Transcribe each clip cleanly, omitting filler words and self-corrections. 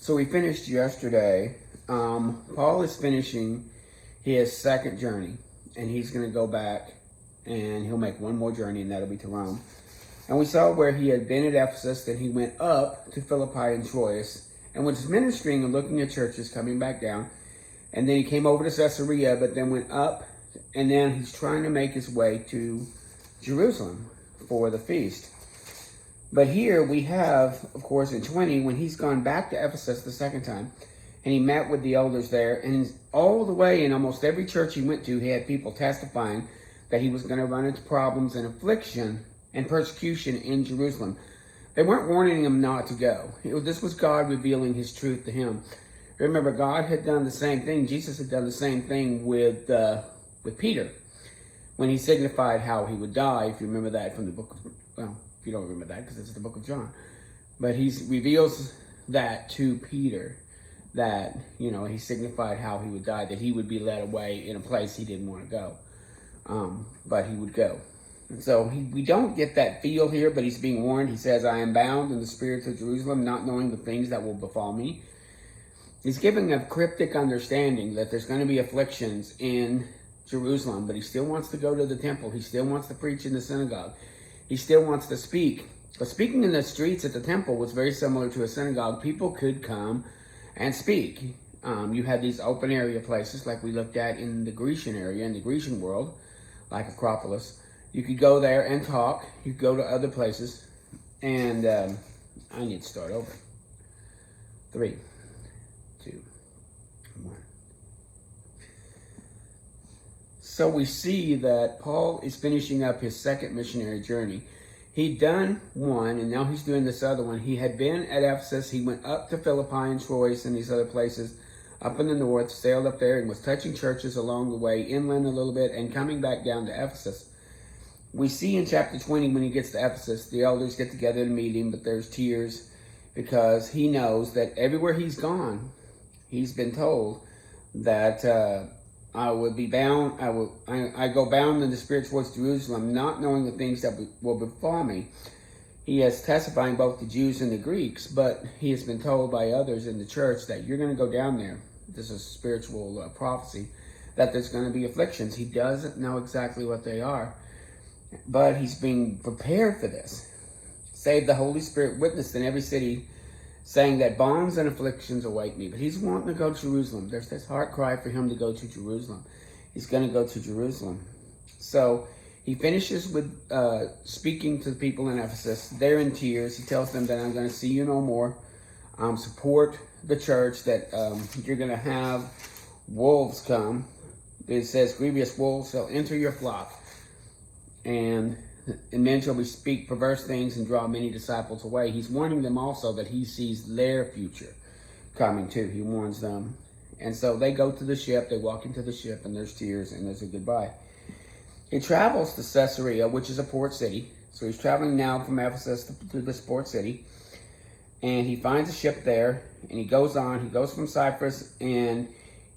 So we finished yesterday. Paul is finishing his second journey, and he's going to go back and he'll make one more journey, and that'll be to Rome. And we saw where he had been at Ephesus, then he went up to Philippi and Troas, and was ministering and looking at churches, coming back down. And then he came over to Caesarea, but then went up, and then he's trying to make his way to Jerusalem for the feast. But here we have, of course, in 20, when he's gone back to Ephesus the second time, and he met with the elders there, and all the way in almost every church he went to, he had people testifying that he was going to run into problems and affliction and persecution in Jerusalem. They weren't warning him not to go. This was God revealing his truth to him. Remember, God had done the same thing. Jesus had done the same thing with Peter when he signified how he would die, if you remember that from the book of, well, if you don't remember that because it's the book of John. But he reveals that to Peter, that, he signified how he would die, that he would be led away in a place he didn't want to go. But he would go. And so we don't get that feel here, but he's being warned. He says, I am bound in the spirit to Jerusalem, not knowing the things that will befall me. He's giving a cryptic understanding that there's going to be afflictions in Jerusalem, but he still wants to go to the temple. He still wants to preach in the synagogue. He still wants to speak. But speaking in the streets at the temple was very similar to a synagogue. People could come and speak. You had these open area places like we looked at in the Grecian area, in the Grecian world, like Acropolis. You could go there and talk. You could go to other places. And I need to start over. 3, 2, 1. So we see that Paul is finishing up his second missionary journey. He'd done one, and now he's doing this other one. He had been at Ephesus. He went up to Philippi and Troas and these other places up in the north, sailed up there and was touching churches along the way, inland a little bit, and coming back down to Ephesus. We see in chapter 20, when he gets to Ephesus, the elders get together to meet him, but there's tears because he knows that everywhere he's gone, he's been told that I would be bound. I go bound in the spirit towards Jerusalem, not knowing the things that will befall me. He is testifying both to Jews and the Greeks, but he has been told by others in the church that you're going to go down there. This is a spiritual prophecy, that there's going to be afflictions. He doesn't know exactly what they are, but he's being prepared for this. Save the Holy Spirit witnessed in every city, saying that bonds and afflictions await me. But he's wanting to go to Jerusalem. There's this heart cry for him to go to Jerusalem. He's going to go to Jerusalem. So he finishes with speaking to the people in Ephesus. They're in tears. He tells them that I'm going to see you no more. Support the church, that you're going to have wolves come. It says, grievous wolves shall enter your flock. And men shall speak perverse things and draw many disciples away. He's warning them also that he sees their future coming too. He warns them. And so they go to the ship, they walk into the ship, and there's tears and there's a goodbye. He travels to Caesarea, which is a port city. So he's traveling now from Ephesus to this port city. And he finds a ship there, and he goes on. He goes from Cyprus, and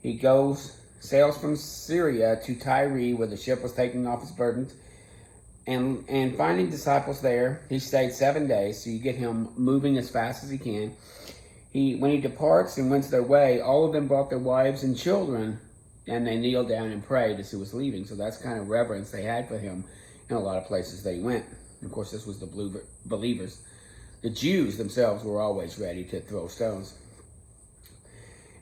he sails from Syria to Tyre, where the ship was taking off its burdens. And finding disciples there, he stayed 7 days, so you get him moving as fast as he can. When he departs and went their way, all of them brought their wives and children, and they kneeled down and prayed as he was leaving. So that's kind of reverence they had for him in a lot of places they went. And of course, this was the believers. The Jews themselves were always ready to throw stones.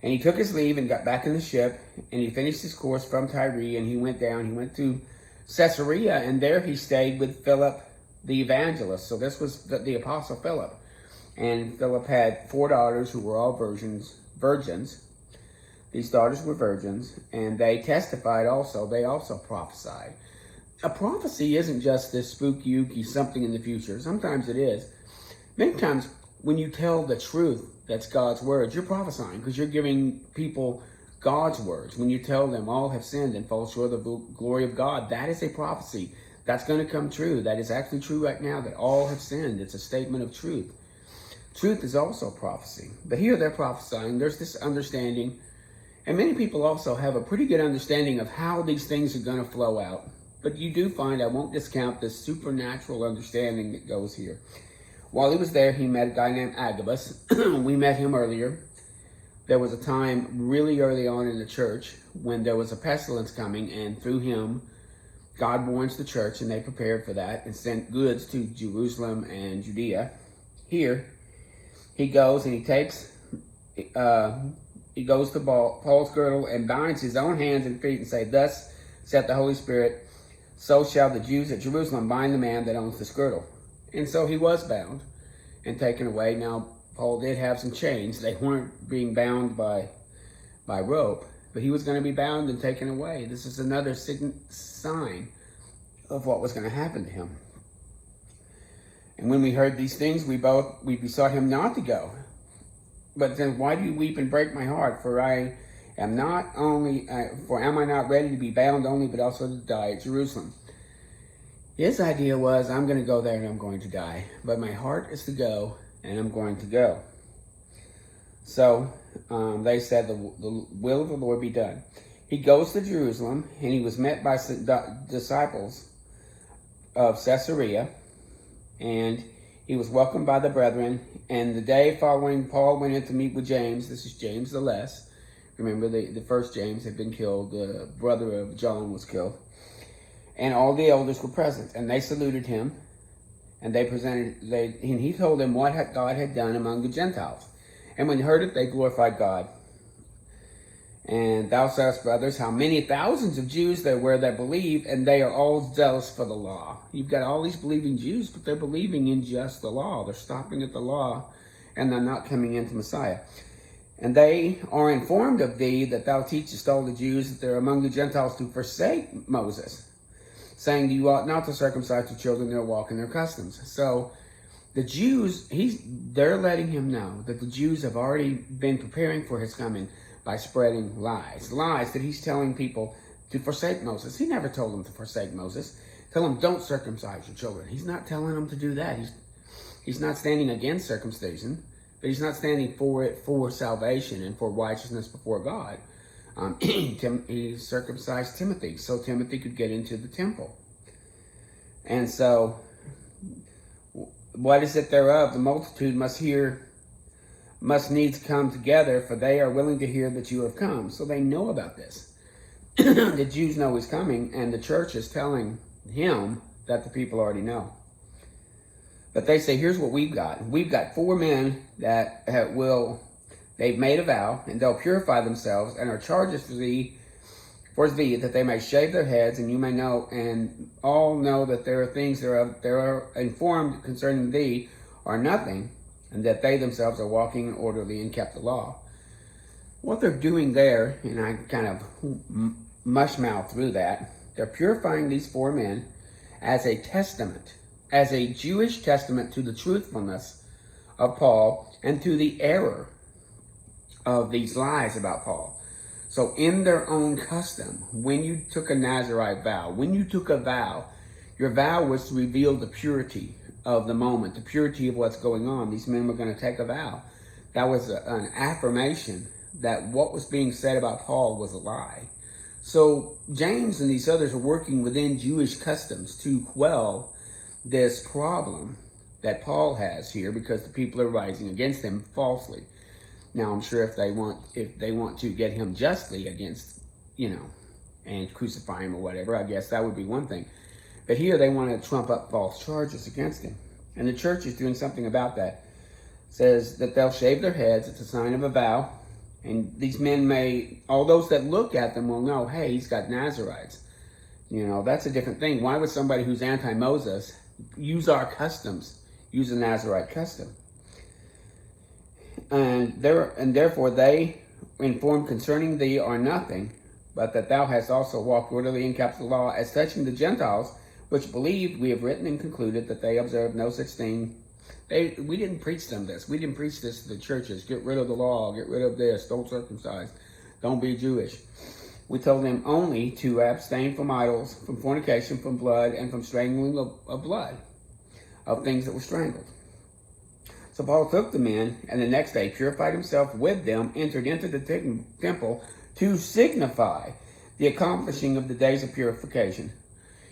And he took his leave and got back in the ship, and he finished his course from Tyre, and he went to Caesarea, and there he stayed with Philip the evangelist. So this was the apostle Philip. And Philip had 4 daughters who were all virgins. These daughters were virgins, and they testified also. They also prophesied. A prophecy isn't just this spooky, something in the future. Sometimes it is. Many times when you tell the truth, that's God's words, you're prophesying because you're giving people God's words. When you tell them all have sinned and fall short of the glory of God, that is a prophecy. That's going to come true. That is actually true right now, that all have sinned. It's a statement of truth. Truth is also prophecy. But here they're prophesying. There's this understanding. And many people also have a pretty good understanding of how these things are going to flow out. But you do find, I won't discount this supernatural understanding that goes here. While he was there, he met a guy named Agabus. We met him earlier. there was a time really early on in the church when there was a pestilence coming, and through him, God warns the church, and they prepared for that and sent goods to Jerusalem and Judea. Here, he goes and he goes to Paul's girdle and binds his own hands and feet and say, "Thus saith the Holy Spirit, so shall the Jews at Jerusalem bind the man that owns this girdle." And so he was bound and taken away. Now, Paul did have some chains. They weren't being bound by rope, but he was going to be bound and taken away. This is another sign of what was going to happen to him. And when we heard these things, we besought him not to go. But then, why do you weep and break my heart? For am I not ready to be bound only, but also to die at Jerusalem? His idea was, I'm going to go there and I'm going to die. But my heart is to go, and I'm going to go. So they said, the will of the Lord be done. He goes to Jerusalem, and he was met by disciples of Caesarea, and he was welcomed by the brethren. And the day following, Paul went in to meet with James. This is James the Less. Remember, the first James had been killed. The brother of John was killed. And all the elders were present, and they saluted him. And and he told them what God had done among the Gentiles. And when they heard it, they glorified God. And thou sayest, brothers, how many thousands of Jews there were that believed, and they are all zealous for the law. You've got all these believing Jews, but they're believing in just the law. They're stopping at the law, and they're not coming into Messiah. And they are informed of thee that thou teachest all the Jews that they're among the Gentiles to forsake Moses, saying you ought not to circumcise your children nor walk in their customs. So the Jews, they're letting him know that the Jews have already been preparing for his coming by spreading lies that he's telling people to forsake Moses. He never told them to forsake Moses. Tell them, don't circumcise your children. He's not telling them to do that. He's not standing against circumcision, but he's not standing for it for salvation and for righteousness before God. He circumcised Timothy so Timothy could get into the temple. And so, what is it thereof? The multitude must needs come together, for they are willing to hear that you have come. So they know about this. The Jews know he's coming, and the church is telling him that the people already know. But they say, here's what we've got. We've got 4 men that they've made a vow, and they'll purify themselves, and are charges for thee, that they may shave their heads, and you may know, and all know that there are things that are informed concerning thee are nothing, and that they themselves are walking in orderly and kept the law. What they're doing there, and I kind of mush-mouth through that, they're purifying these 4 men as a testament, as a Jewish testament to the truthfulness of Paul and to the error of these lies about Paul. So in their own custom, when you took a Nazirite vow, when you took a vow, your vow was to reveal the purity of the moment, the purity of what's going on. These men were going to take a vow. That was an affirmation that what was being said about Paul was a lie. So James and these others are working within Jewish customs to quell this problem that Paul has here, because the people are rising against him falsely. Now, I'm sure if they want to get him justly against, and crucify him or whatever, I guess that would be one thing. But here they want to trump up false charges against him. And the church is doing something about that. It says that they'll shave their heads. It's a sign of a vow. And these men all those that look at them will know, hey, he's got Nazirites. That's a different thing. Why would somebody who's anti-Moses use our customs, use a Nazirite custom? And therefore they informed concerning thee are nothing, but that thou hast also walked orderly and kept the law. As touching the Gentiles, which believed, we have written and concluded that they observe no such thing. We didn't preach them this. We didn't preach this to the churches. Get rid of the law. Get rid of this. Don't circumcise. Don't be Jewish. We told them only to abstain from idols, from fornication, from blood, and from strangling of blood, of things that were strangled. So Paul took the men, and the next day purified himself with them, entered into the temple to signify the accomplishing of the days of purification.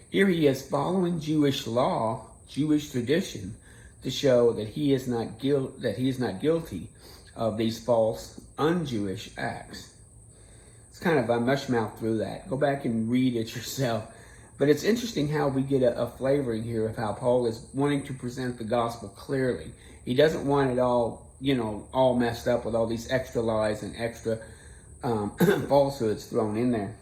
Here he is following Jewish law, Jewish tradition, to show that he is not guilty of these false un-Jewish acts. It's kind of a mushmouth through that. Go back and read it yourself. But it's interesting how we get a flavoring here of how Paul is wanting to present the gospel clearly. He doesn't want it all, all messed up with all these extra lies and extra falsehoods thrown in there.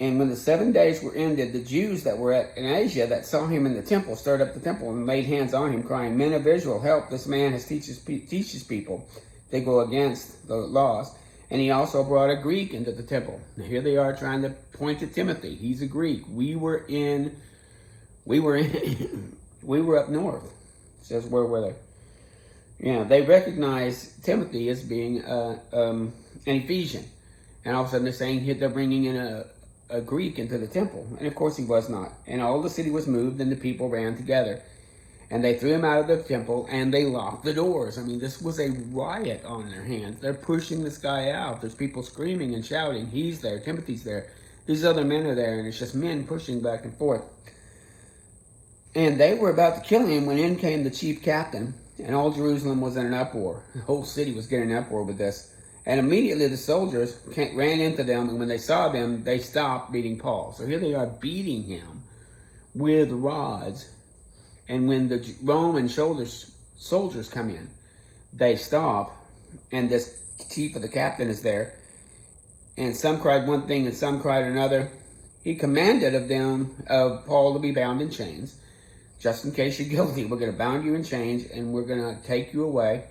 And when the 7 days were ended, the Jews that were in Asia that saw him in the temple stirred up the temple and laid hands on him, crying, "Men of Israel, help! This man has teaches people. They go against the laws." And he also brought a Greek into the temple. Now here they are trying to point to Timothy. He's a Greek. We were up north. It says, where were they? Yeah, they recognized Timothy as being an Ephesian. And all of a sudden they're saying they're bringing in a Greek into the temple. And of course he was not. And all the city was moved and the people ran together. And they threw him out of the temple and they locked the doors. I mean, this was a riot on their hands. They're pushing this guy out. There's people screaming and shouting. He's there. Timothy's there. These other men are there. And it's just men pushing back and forth. And they were about to kill him when in came the chief captain. And all Jerusalem was in an uproar. The whole city was getting an uproar with this. And immediately the soldiers ran into them. And when they saw them, they stopped beating Paul. So here they are beating him with rods. And when the Roman soldiers come in, they stop, and this chief of the captain is there. And some cried one thing and some cried another. He commanded of Paul to be bound in chains. Just in case you're guilty, we're going to bound you in chains and we're going to take you away.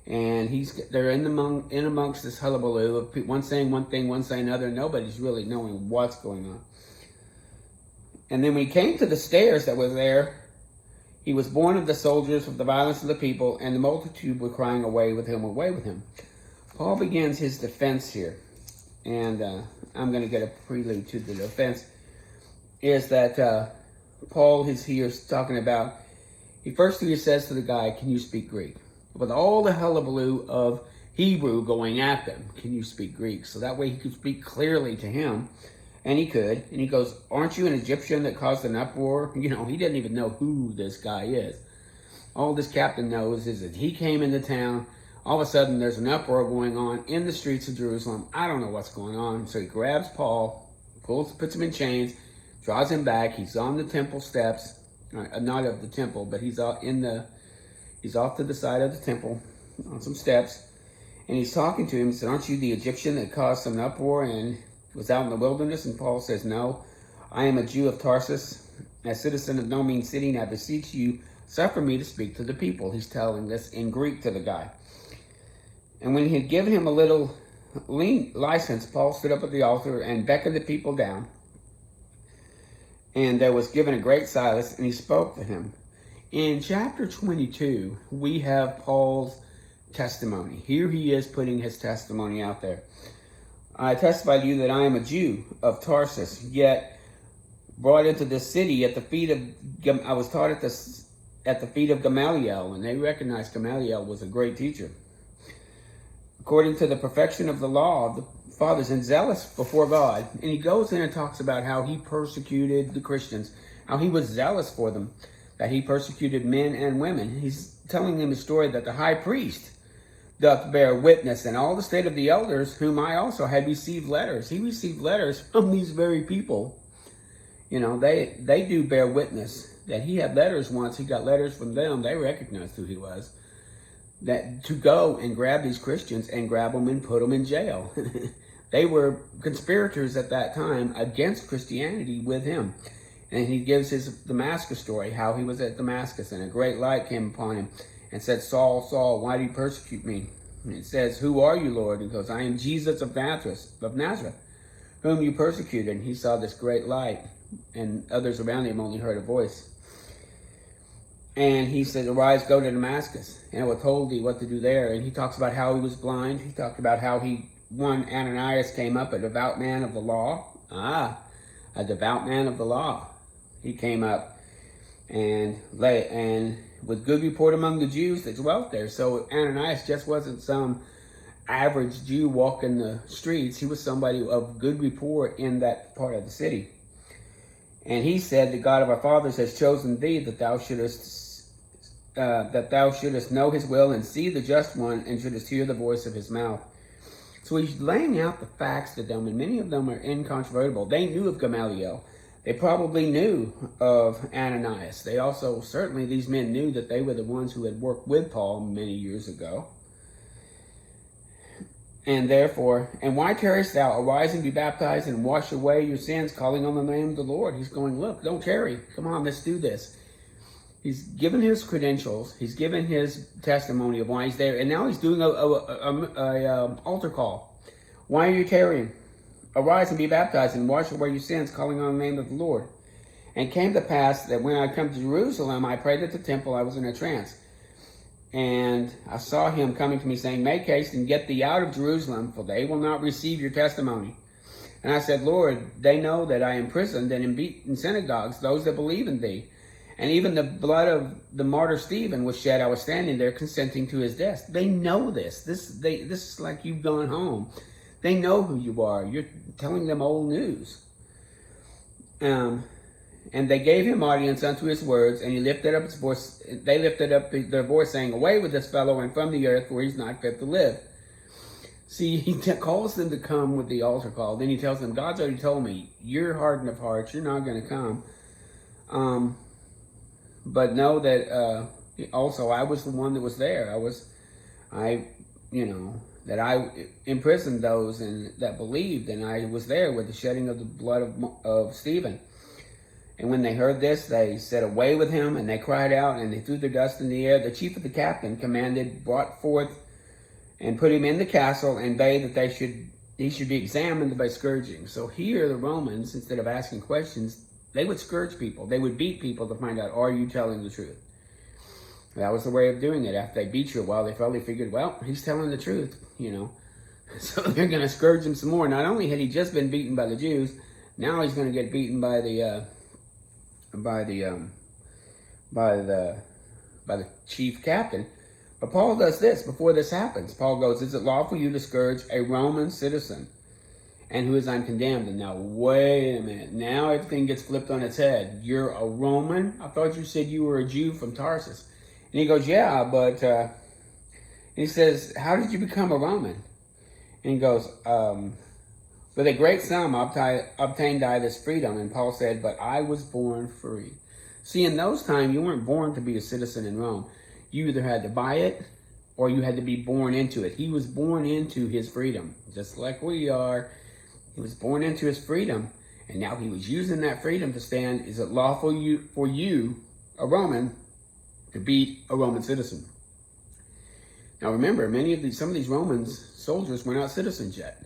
And they're in amongst this hullabaloo of one saying one thing, one saying another. Nobody's really knowing what's going on. And then when he came to the stairs that was there, he was born of the soldiers, of the violence of the people, and the multitude were crying, "Away with him, away with him." Paul begins his defense here. And I'm going to get a prelude to the defense. Is that Paul is here talking about, he says to the guy, "Can you speak Greek?" With all the hullabaloo of Hebrew going at them, "Can you speak Greek?" So that way he could speak clearly to him. And he could. And he goes, "Aren't you an Egyptian that caused an uproar?" He didn't even know who this guy is. All this captain knows is that he came into town. All of a sudden, there's an uproar going on in the streets of Jerusalem. I don't know what's going on. So he grabs Paul, puts him in chains, draws him back. He's on the temple steps. Not of the temple, but he's off to the side of the temple on some steps. And he's talking to him. He said, "Aren't you the Egyptian that caused some uproar and was out in the wilderness?" And Paul says, "No, I am a Jew of Tarsus, a citizen of no mean city, and I beseech you, suffer me to speak to the people." He's telling this in Greek to the guy. And when he had given him a little license, Paul stood up at the altar and beckoned the people down. And there was given a great silence, and he spoke to him. In chapter 22, we have Paul's testimony. Here he is putting his testimony out there. "I testify to you that I am a Jew of Tarsus, yet brought into this city at the feet of, I was taught at the feet of Gamaliel," and they recognized Gamaliel was a great teacher, "according to the perfection of the law of the fathers, and zealous before God." And he goes in and talks about how he persecuted the Christians, how he was zealous for them, that he persecuted men and women. He's telling them a story that the high priest doth bear witness, and all the state of the elders, whom I also had received letters. He received letters from these very people. They do bear witness that he had letters once. He got letters from them. They recognized who he was. That to go and grab these Christians and grab them and put them in jail. They were conspirators at that time against Christianity with him. And he gives his Damascus story, how he was at Damascus and a great light came upon him and said, "Saul, Saul, why do you persecute me?" And it says, "Who are you, Lord?" And he goes, "I am Jesus of Nazareth, whom you persecuted." And he saw this great light, and others around him only heard a voice. And he said, "Arise, go to Damascus, and I will told thee what to do there." And he talks about how he was blind. He talked about how one Ananias came up, a devout man of the law. A devout man of the law. He came up and with good report among the Jews that dwelt there. So Ananias just wasn't some average Jew walking the streets. He was somebody of good report in that part of the city. And he said, "The God of our fathers has chosen thee that thou shouldest that thou shouldest know his will and see the just one and shouldest hear the voice of his mouth. So he's laying out the facts to them, and many of them are incontrovertible. They knew of Gamaliel. They probably knew of Ananias. They also, certainly these men knew that they were the ones who had worked with Paul many years ago. And therefore, and why tarriest thou? Arise and be baptized and wash away your sins, calling on the name of the Lord. He's going, look, don't tarry. Come on, let's do this. He's given his credentials. He's given his testimony of why he's there. And now he's doing a altar call. Why are you tarrying? Arise and be baptized and wash away your sins, calling on the name of the Lord. And it came to pass that when I come to Jerusalem, I prayed at the temple. I was in a trance. And I saw him coming to me saying, make haste and get thee out of Jerusalem, for they will not receive your testimony. And I said, Lord, they know that I am imprisoned and am beaten in synagogues, those that believe in thee. And even the blood of the martyr Stephen was shed. I was standing there consenting to his death. They know this. This is like you've gone home. They know who you are. You're telling them old news. And they gave him audience unto his words, and he lifted up his voice. They lifted up their voice, saying, away with this fellow and from the earth, for he's not fit to live. See, he calls them to come with the altar call. Then he tells them, God's already told me, you're hardened of heart. You're not going to come. But know that also I was the one that was there. That I imprisoned those that believed, and I was there with the shedding of the blood of Stephen. And when they heard this, they said, away with him, and they cried out, and they threw their dust in the air. The chief of the captain commanded, brought forth, and put him in the castle, and bade that he should be examined by scourging. So here the Romans, instead of asking questions, they would scourge people. They would beat people to find out, are you telling the truth? That was the way of doing it. After they beat you a while, they probably figured, well, he's telling the truth, So they're going to scourge him some more. Not only had he just been beaten by the Jews, now he's going to get beaten by the chief captain. But Paul does this before this happens. Paul goes, is it lawful you to scourge a Roman citizen and who is uncondemned? And now, wait a minute. Now everything gets flipped on its head. You're a Roman? I thought you said you were a Jew from Tarsus. And he goes, yeah, but he says, how did you become a Roman? And he goes, with a great sum obtained I this freedom. And Paul said, but I was born free. See, in those times, you weren't born to be a citizen in Rome. You either had to buy it or you had to be born into it. He was born into his freedom, just like we are. He was born into his freedom, and now he was using that freedom to stand. Is it lawful for you, a Roman, to beat a Roman citizen? Now remember, some of these Roman soldiers were not citizens yet.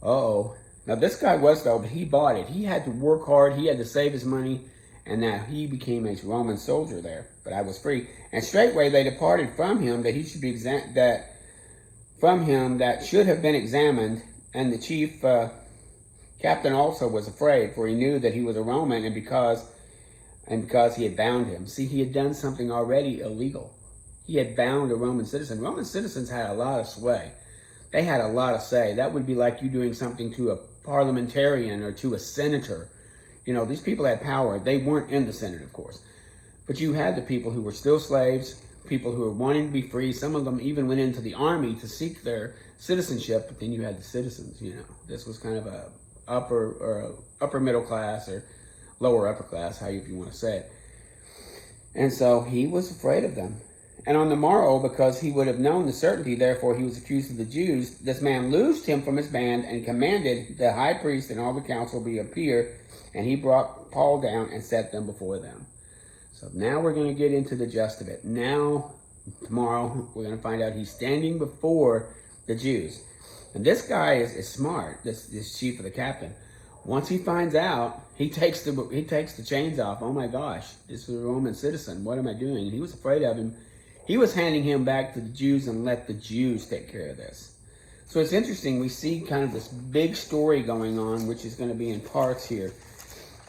Uh-oh. Now this guy was, though, but he bought it. He had to work hard. He had to save his money, and now he became a Roman soldier there. But I was free. And straightway they departed from him that he should be that should have been examined. And the chief captain also was afraid, for he knew that he was a Roman, and because he had bound him. See, he had done something already illegal. He had bound a Roman citizen. Roman citizens had a lot of sway. They had a lot of say. That would be like you doing something to a parliamentarian or to a senator. These people had power. They weren't in the Senate, of course. But you had the people who were still slaves, people who were wanting to be free. Some of them even went into the army to seek their citizenship, but then you had the citizens, This was kind of a upper middle class or lower upper class, however you want to say it. And so he was afraid of them. And on the morrow, because he would have known the certainty, therefore he was accused of the Jews, this man loosed him from his band and commanded the high priest and all the council be appear, and he brought Paul down and set them before them. So now we're going to get into the gist of it. Now, tomorrow, we're going to find out he's standing before the Jews. And this guy is smart, this chief of the captain. Once he finds out, he takes the chains off. Oh my gosh, this is a Roman citizen. What am I doing? And he was afraid of him. He was handing him back to the Jews and let the Jews take care of this. So it's interesting. We see kind of this big story going on, which is going to be in parts here,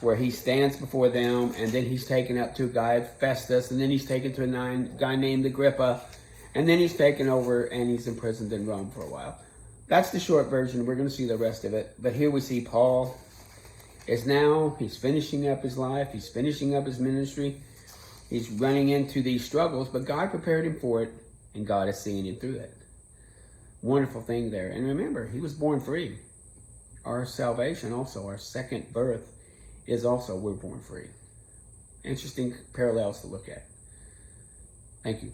where he stands before them, and then he's taken up to a guy, Festus, and then he's taken to a guy named Agrippa, and then he's taken over and he's imprisoned in Rome for a while. That's the short version. We're going to see the rest of it. But here we see Paul he's finishing up his life. He's finishing up his ministry. He's running into these struggles, but God prepared him for it, and God is seeing him through it. Wonderful thing there. And remember, he was born free. Our salvation also, our second birth, is also we're born free. Interesting parallels to look at. Thank you.